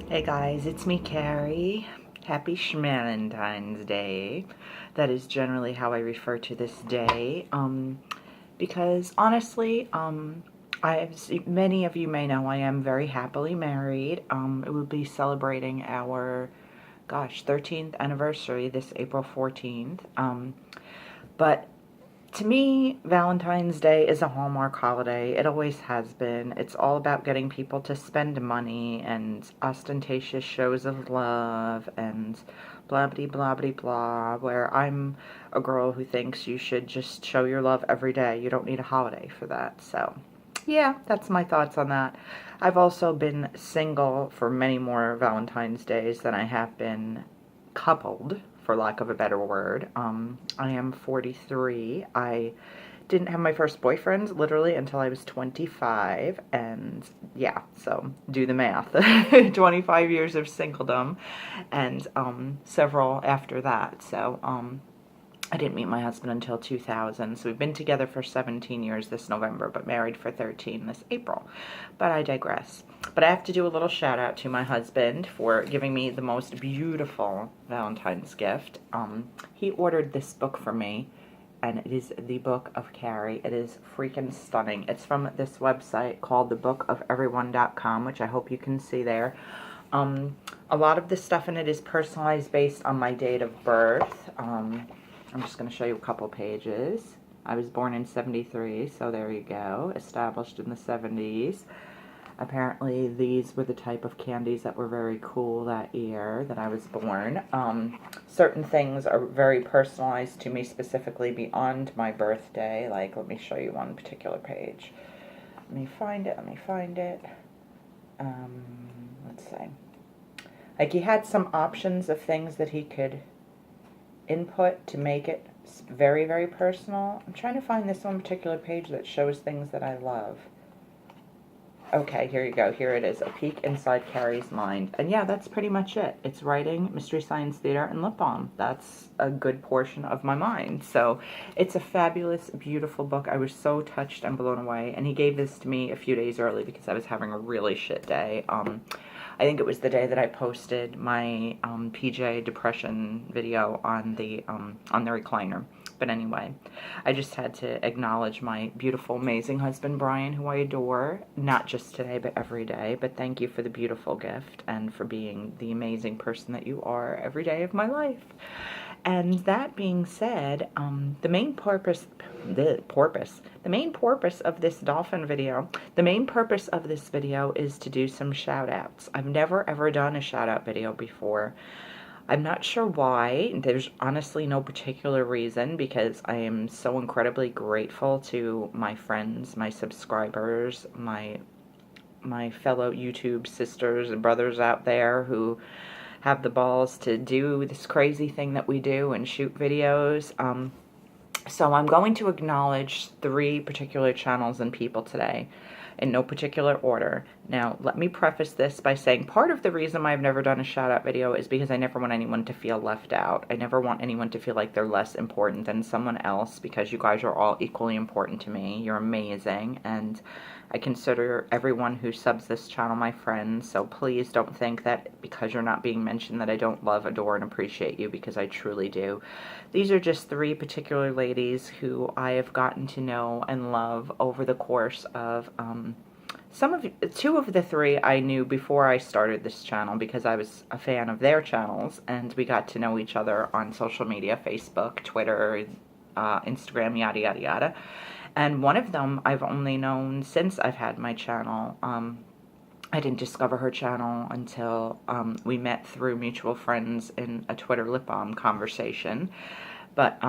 Hey guys, it's me, Carrie. Happy Schmalentine's Day. That is generally how I refer to this day. Because honestly, many of you may know, I am very happily married. It will be celebrating our, 13th anniversary this April 14th. But to me, Valentine's Day is a Hallmark holiday. It always has been. It's all about getting people to spend money and ostentatious shows of love and blah blah blah blah blah. Where I'm a girl who thinks you should just show your love every day. You don't need a holiday for that. So, yeah, that's my thoughts on that. I've also been single for many more Valentine's Days than I have been coupled, for lack of a better word. I am 43. I didn't have my first boyfriend literally until I was 25, and yeah, so do the math. 25 years of singledom, and several after that. So I didn't meet my husband until 2000, so we've been together for 17 years this November, but married for 13 this April. But I digress. But I have to do a little shout out to my husband for giving me the most beautiful Valentine's gift. He ordered this book for me, and it is the Book of Carrie. It is freaking stunning. It's from this website called thebookoferyone.com, which I hope you can see there. A lot of the stuff in it is personalized based on my date of birth. I'm just going to show you a couple pages. I was born in 73, so there you go. Established in the 70s. Apparently, these were the type of candies that were very cool that year that I was born. Certain things are very personalized to me specifically beyond my birthday. Like, let me show you one particular page. Let me find it. Let's see. Like, he had some options of things that he could input to make it very, very personal. I'm trying to find this one particular page that shows things that I love. Okay, here you go. Here it is. A peek inside Carrie's mind. And yeah, that's pretty much it. It's writing, Mystery Science Theater, and lip balm. That's a good portion of my mind. So it's a fabulous, beautiful book. I was so touched and blown away. And he gave this to me a few days early because I was having a really shit day. I think it was the day that I posted my PJ depression video on the recliner. But anyway, I just had to acknowledge my beautiful, amazing husband, Brian, who I adore, not just today, but every day. But thank you for the beautiful gift and for being the amazing person that you are every day of my life. And that being said, the main purpose of this dolphin video, the main purpose of this video is to do some shout outs. I've never ever done a shout out video before. I'm not sure why. There's honestly no particular reason because I am so incredibly grateful to my friends, my subscribers, my fellow YouTube sisters and brothers out there who have the balls to do this crazy thing that we do and shoot videos. So I'm going to acknowledge 3 particular channels and people today in no particular order. Now, let me preface this by saying part of the reason why I've never done a shout out video is because I never want anyone to feel left out. I never want anyone to feel like they're less important than someone else because you guys are all equally important to me. You're amazing, and I consider everyone who subs this channel my friends, so please don't think that because you're not being mentioned that I don't love, adore, and appreciate you, because I truly do. These are just 3 particular ladies who I have gotten to know and love over the course of, 2 of the 3 I knew before I started this channel because I was a fan of their channels, and we got to know each other on social media, Facebook, Twitter, Instagram, yada, yada, yada. And one of them I've only known since I've had my channel. I didn't discover her channel until we met through mutual friends in a Twitter lip balm conversation. But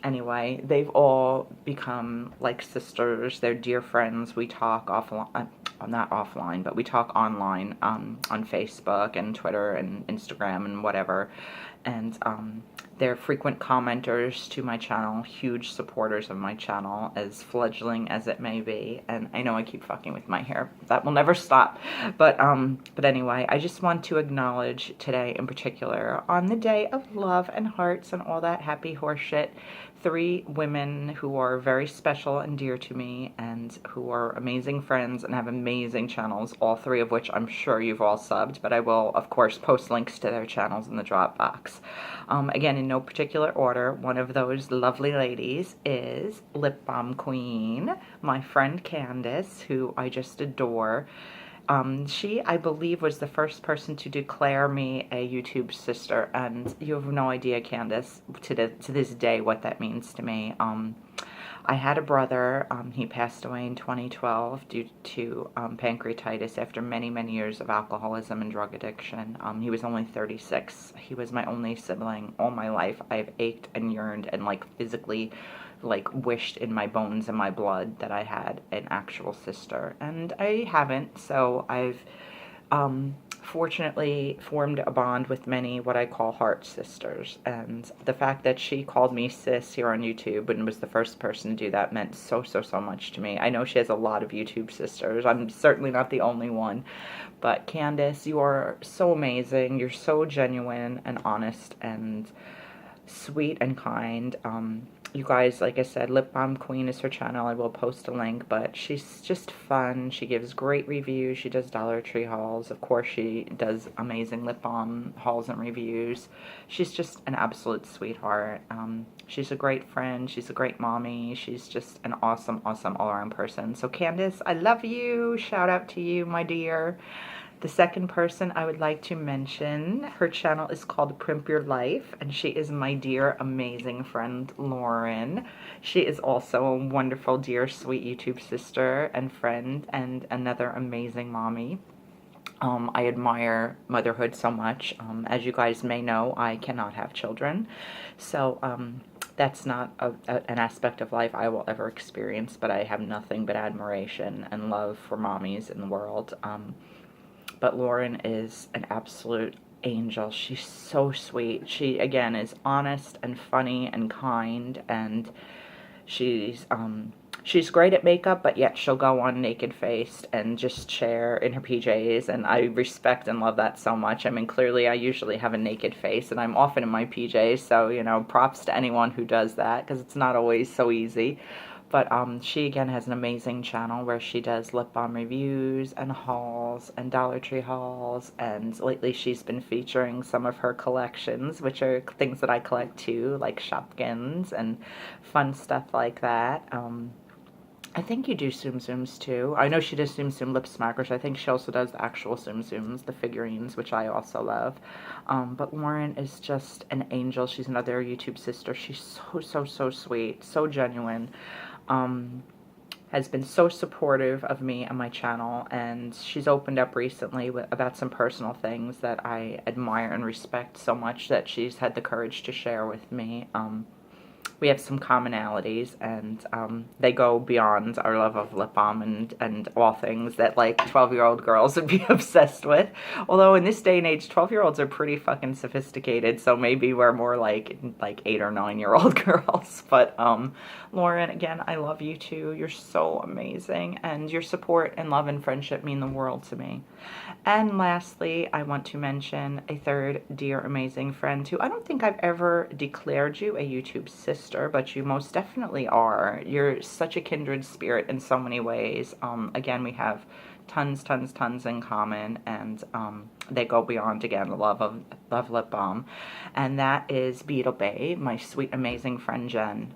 anyway, they've all become like sisters. They're dear friends. We talk offline, not offline, but we talk online on Facebook and Twitter and Instagram and whatever. And They're frequent commenters to my channel, huge supporters of my channel, as fledgling as it may be. And I know I keep fucking with my hair. That will never stop. But anyway, I just want to acknowledge today in particular, on the day of love and hearts and all that happy horseshit, 3 women who are very special and dear to me and who are amazing friends and have amazing channels, all 3 of which I'm sure you've all subbed, but I will, of course, post links to their channels in the Dropbox. Again, in no particular order, one of those lovely ladies is Balm Queen, my friend Candace, who I just adore. She, I believe, was the first person to declare me a YouTube sister, and you have no idea, Candace, to this day what that means to me. I had a brother. He passed away in 2012 due to pancreatitis after many, many years of alcoholism and drug addiction. He was only 36. He was my only sibling. All my life, I've ached and yearned and, like, physically, like, wished in my bones and my blood that I had an actual sister. And I haven't, so I've fortunately formed a bond with many what I call heart sisters, and the fact that she called me sis here on YouTube and was the first person to do that meant so much to me. I know she has a lot of YouTube sisters. I'm certainly not the only one, but Candace, you are so amazing. You're so genuine and honest and sweet and kind. You guys, like I said, Balm Queen is her channel. I will post a link, but she's just fun. She gives great reviews. She does Dollar Tree hauls. Of course, she does amazing lip balm hauls and reviews. She's just an absolute sweetheart. She's a great friend. She's a great mommy. She's just an awesome all-around person. So Candace, I love you. Shout out to you, my dear. The second person I would like to mention, her channel is called Crimp Your Life, and she is my dear, amazing friend, Lauren. She is also a wonderful, dear, sweet YouTube sister and friend, and another amazing mommy. I admire motherhood so much. As you guys may know, I cannot have children, so that's not an aspect of life I will ever experience, but I have nothing but admiration and love for mommies in the world. But Lauren is an absolute angel. She's so sweet. She, again, is honest and funny and kind, and she's great at makeup, but yet she'll go on naked-faced and just share in her PJs, and I respect and love that so much. I mean, clearly I usually have a naked face, and I'm often in my PJs, so, you know, props to anyone who does that, because it's not always so easy. But she, again, has an amazing channel where she does lip balm reviews and hauls and Dollar Tree hauls. And lately she's been featuring some of her collections, which are things that I collect too, like Shopkins and fun stuff like that. I think you do Tsum Tsums too. I know she does Tsum Tsum lip smackers. I think she also does the actual Tsum Tsums, the figurines, which I also love. But Lauren is just an angel. She's another YouTube sister. She's so sweet, so genuine. Has been so supportive of me and my channel, and she's opened up recently about some personal things that I admire and respect so much that she's had the courage to share with me. We have some commonalities, and they go beyond our love of lip balm and all things that, like, 12-year-old girls would be obsessed with. Although in this day and age, 12-year-olds are pretty fucking sophisticated, so maybe we're more like 8 or 9-year-old girls. But Lauren, again, I love you too. You're so amazing, and your support and love and friendship mean the world to me. And lastly, I want to mention a third dear, amazing friend who I don't think I've ever declared you a YouTube sister, but you most definitely are. You're such a kindred spirit in so many ways. Again, we have tons in common, and they go beyond, again, the love lip balm. And that is Beetle Babe, my sweet, amazing friend Jen.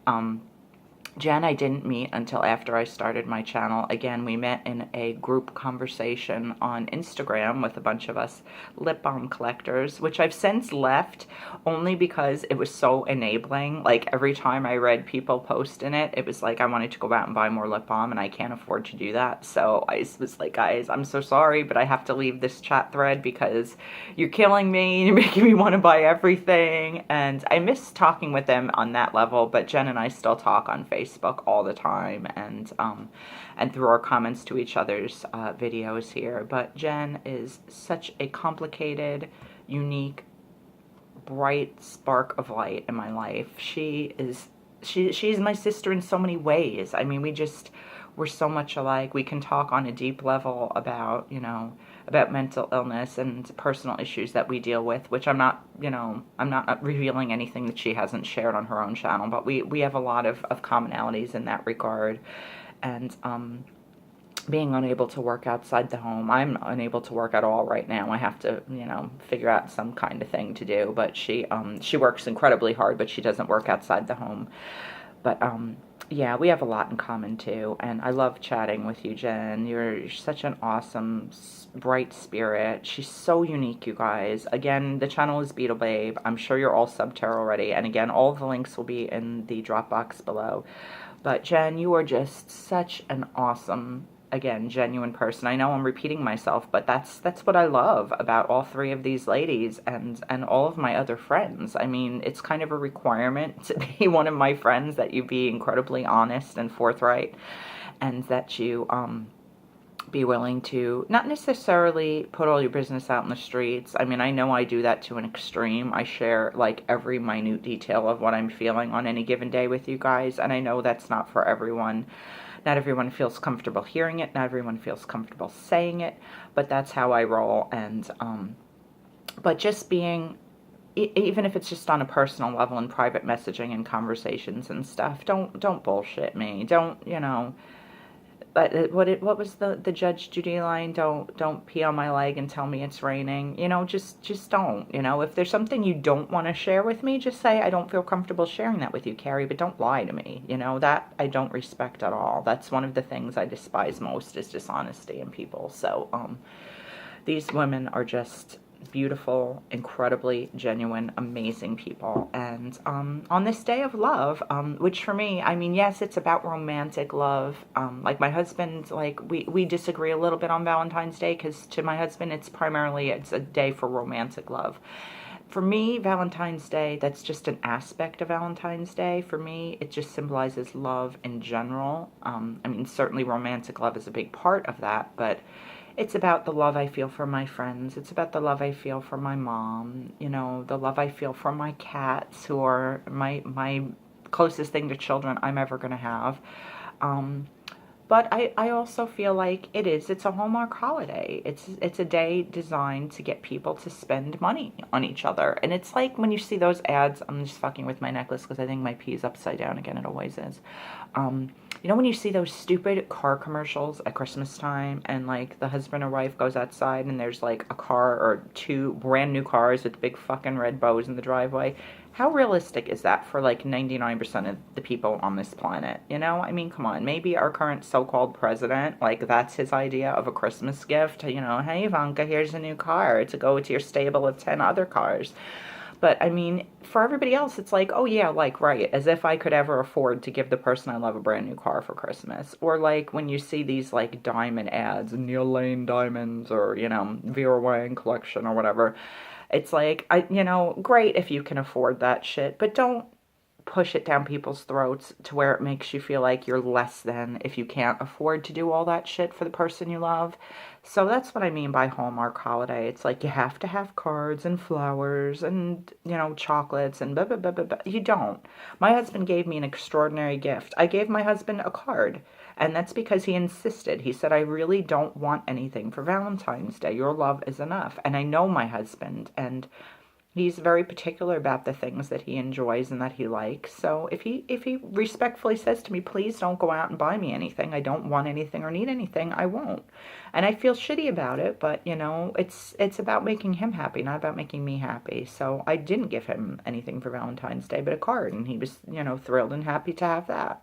Jen I didn't meet until after I started my channel. Again, we met in a group conversation on Instagram with a bunch of us lip balm collectors, which I've since left only because it was so enabling. Like, every time I read people post in it, it was like I wanted to go out and buy more lip balm, and I can't afford to do that. So I was like, guys, I'm so sorry, but I have to leave this chat thread because you're killing me, you're making me want to buy everything. And I miss talking with them on that level, but Jen and I still talk on Facebook all the time, and through our comments to each other's videos here. But Jen is such a complicated, unique, bright spark of light in my life. She's my sister in so many ways. I mean, we're so much alike. We can talk on a deep level about, about mental illness and personal issues that we deal with, which I'm not revealing anything that she hasn't shared on her own channel, but we have a lot of commonalities in that regard. And being unable to work outside the home, I'm unable to work at all right now. I have to, figure out some kind of thing to do, but she works incredibly hard, but she doesn't work outside the home. But yeah, we have a lot in common too, and I love chatting with you, Jen. You're such an awesome, bright spirit. She's so unique, you guys. Again, the channel is Beetle Babe. I'm sure you're all subbed to her already, and again, all the links will be in the Dropbox below. But Jen, you are just such an awesome, again, genuine person. I know I'm repeating myself, but that's what I love about all three of these ladies and all of my other friends. I mean, it's kind of a requirement to be one of my friends that you be incredibly honest and forthright, and that you be willing to not necessarily put all your business out in the streets. I mean, I know I do that to an extreme. I share like every minute detail of what I'm feeling on any given day with you guys, and I know that's not for everyone. Not everyone feels comfortable hearing it. Not everyone feels comfortable saying it, but that's how I roll. And but just being, even if it's just on a personal level in private messaging and conversations and stuff, don't bullshit me. Don't, but what was the Judge Judy line? Don't pee on my leg and tell me it's raining. Just don't. If there's something you don't want to share with me, just say I don't feel comfortable sharing that with you, Carrie. But don't lie to me. That I don't respect at all. That's one of the things I despise most, is dishonesty in people. So these women are just beautiful, incredibly genuine, amazing people. And on this day of love, which for me, I mean, yes, it's about romantic love. Like my husband, like we disagree a little bit on Valentine's Day, because to my husband, it's a day for romantic love. For me, Valentine's Day, that's just an aspect of Valentine's Day. For me, it just symbolizes love in general. I mean, certainly romantic love is a big part of that, but it's about the love I feel for my friends. It's about the love I feel for my mom, the love I feel for my cats, who are my closest thing to children I'm ever going to have. But I also feel like it's a Hallmark holiday. It's a day designed to get people to spend money on each other. And it's like when you see those ads, I'm just fucking with my necklace because I think my P is upside down again. It always is. When you see those stupid car commercials at Christmas time, and like the husband or wife goes outside and there's like a car or two brand new cars with big fucking red bows in the driveway. How realistic is that for like 99% of the people on this planet? I mean, come on, maybe our current so-called president, like that's his idea of a Christmas gift. Hey Ivanka, here's a new car to go with your stable of 10 other cars. But I mean, for everybody else, it's like, oh yeah, like, right, as if I could ever afford to give the person I love a brand new car for Christmas. Or like when you see these like diamond ads, Neil Lane diamonds, or, Vera Wang collection or whatever. It's like, great if you can afford that shit, but don't push it down people's throats to where it makes you feel like you're less than if you can't afford to do all that shit for the person you love. So that's what I mean by Hallmark holiday. It's like you have to have cards and flowers and, chocolates and blah, blah, blah, blah, blah. You don't. My husband gave me an extraordinary gift. I gave my husband a card, and that's because he insisted. He said, I really don't want anything for Valentine's Day. Your love is enough. And I know my husband, and he's very particular about the things that he enjoys and that he likes. So if he respectfully says to me, please don't go out and buy me anything, I don't want anything or need anything, I won't. And I feel shitty about it, but it's about making him happy, not about making me happy. So I didn't give him anything for Valentine's Day but a card, and he was thrilled and happy to have that.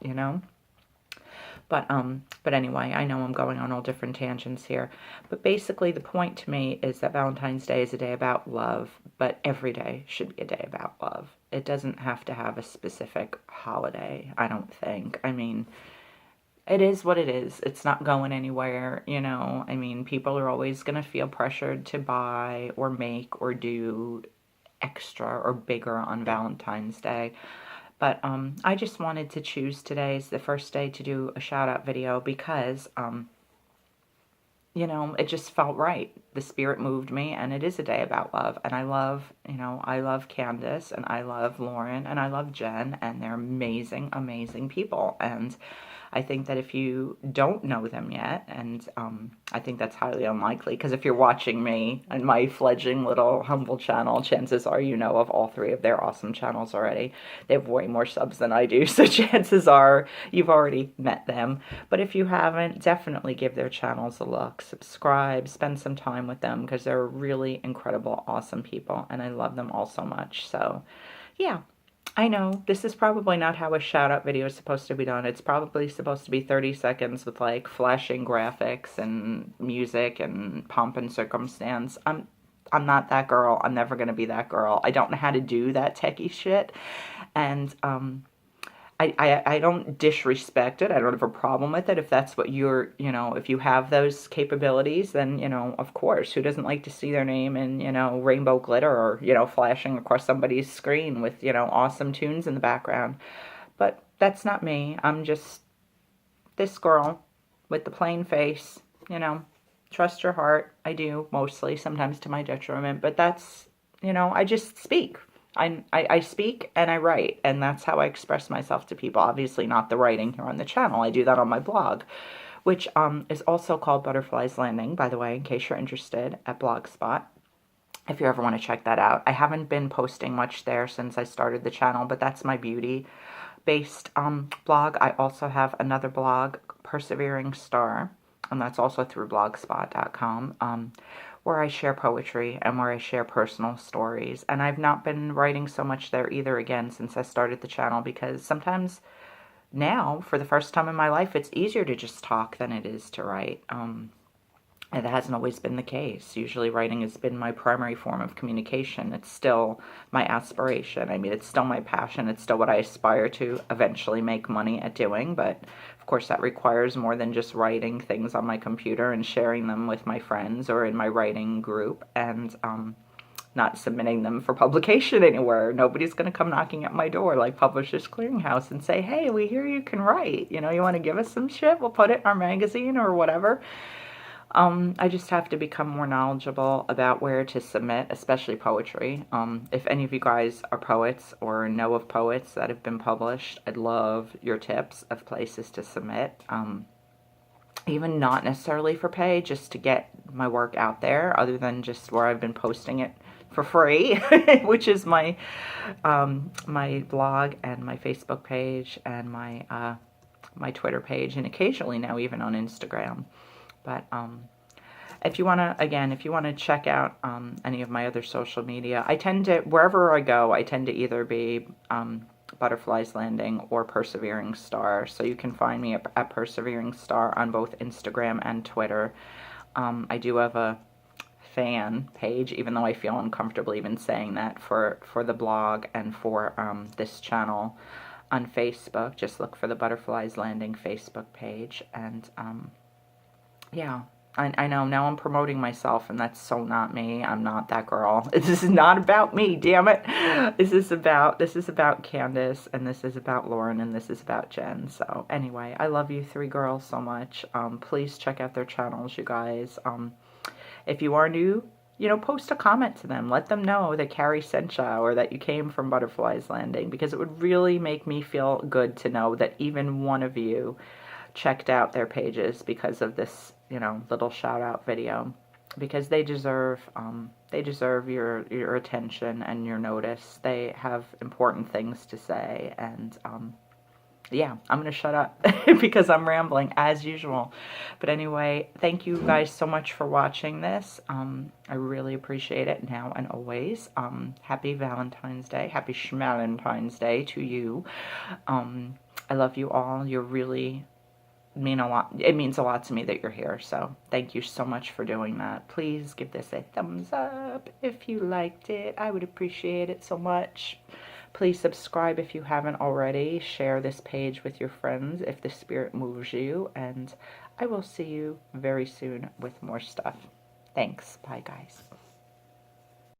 But anyway, I know I'm going on all different tangents here. But basically the point to me is that Valentine's Day is a day about love, but every day should be a day about love. It doesn't have to have a specific holiday, I don't think. I mean, it is what it is. It's not going anywhere, I mean, people are always going to feel pressured to buy or make or do extra or bigger on Valentine's Day. But I just wanted to choose today as the first day to do a shout-out video because, you know, it just felt right. The spirit moved me, and it is a day about love. And I love, you know, I love Candace, and I love Lauren, and I love Jen, and they're amazing, amazing people. And I think that if you don't know them yet, and I think that's highly unlikely, because if you're watching me and my fledgling little humble channel, chances are you know of all three of their awesome channels already. They have way more subs than I do, so chances are you've already met them. But if you haven't, definitely give their channels a look. Subscribe, spend some time with them, because they're really incredible, awesome people, and I love them all so much. So, yeah. I know, this is probably not how a shout-out video is supposed to be done. It's probably supposed to be 30 seconds with, like, flashing graphics and music and pomp and circumstance. I'm not that girl. I'm never going to be that girl. I don't know how to do that techie shit. And, I don't disrespect it. I don't have a problem with it. If that's what you're, you know, if you have those capabilities, then, you know, of course, who doesn't like to see their name in, you know, rainbow glitter or, you know, flashing across somebody's screen with, you know, awesome tunes in the background. But that's not me. I'm just this girl with the plain face, you know, trust your heart. I do, mostly, sometimes to my detriment, but that's, you know, I just speak. I speak and I write, and that's how I express myself to people. Obviously not the writing here on the channel. I do that on my blog, which is also called Butterflies Landing, by the way, in case you're interested, at Blogspot, if you ever want to check that out. I haven't been posting much there since I started the channel, but that's my beauty-based blog. I also have another blog, PerseveringStar, and that's also through blogspot.com, where I share poetry and where I share personal stories. And I've not been writing so much there either, again, since I started the channel, because sometimes now, for the first time in my life, it's easier to just talk than it is to write. It hasn't always been the case. Usually writing has been my primary form of communication. It's still my aspiration. I mean, it's still my passion. It's still what I aspire to eventually make money at doing. But, of course, that requires more than just writing things on my computer and sharing them with my friends or in my writing group and not submitting them for publication anywhere. Nobody's going to come knocking at my door like Publishers Clearinghouse and say, hey, we hear you can write. You know, you want to give us some shit? We'll put it in our magazine or whatever. I just have to become more knowledgeable about where to submit, especially poetry. If any of you guys are poets or know of poets that have been published, I'd love your tips of places to submit. Even not necessarily for pay, just to get my work out there, other than just where I've been posting it for free, which is my my blog and my Facebook page and my my Twitter page, and occasionally now even on Instagram. But if you want to, again, if you want to check out any of my other social media, I tend to, wherever I go, I tend to either be Butterflies Landing or PerseveringStar. So you can find me at PerseveringStar on both Instagram and Twitter. I do have a fan page, even though I feel uncomfortable even saying that, for the blog and for this channel on Facebook. Just look for the Butterflies Landing Facebook page. And yeah, I know, now I'm promoting myself, and that's so not me. I'm not that girl. This is not about me, damn it. This is about Candace, and this is about Lauren, and this is about Jen. So anyway, I love you three girls so much. Please check out their channels, you guys. If you are new, you know, post a comment to them. Let them know that Carrie sent you, or that you came from Butterflies Landing, because it would really make me feel good to know that even one of you checked out their pages because of this, you know, little shout out video, because they deserve your attention and your notice. They have important things to say, and yeah, I'm gonna shut up because I'm rambling as usual. But anyway, thank you guys so much for watching this. I really appreciate it now and always. Happy Valentine's Day, happy Schmalentine's Day to you. I love you all. You're really mean a lot. It means a lot to me that you're here, so thank you so much for doing that. Please give this a thumbs up if you liked it. I would appreciate it so much. Please subscribe if you haven't already. Share this page with your friends if the spirit moves you, and I will see you very soon with more stuff. Thanks. Bye, guys.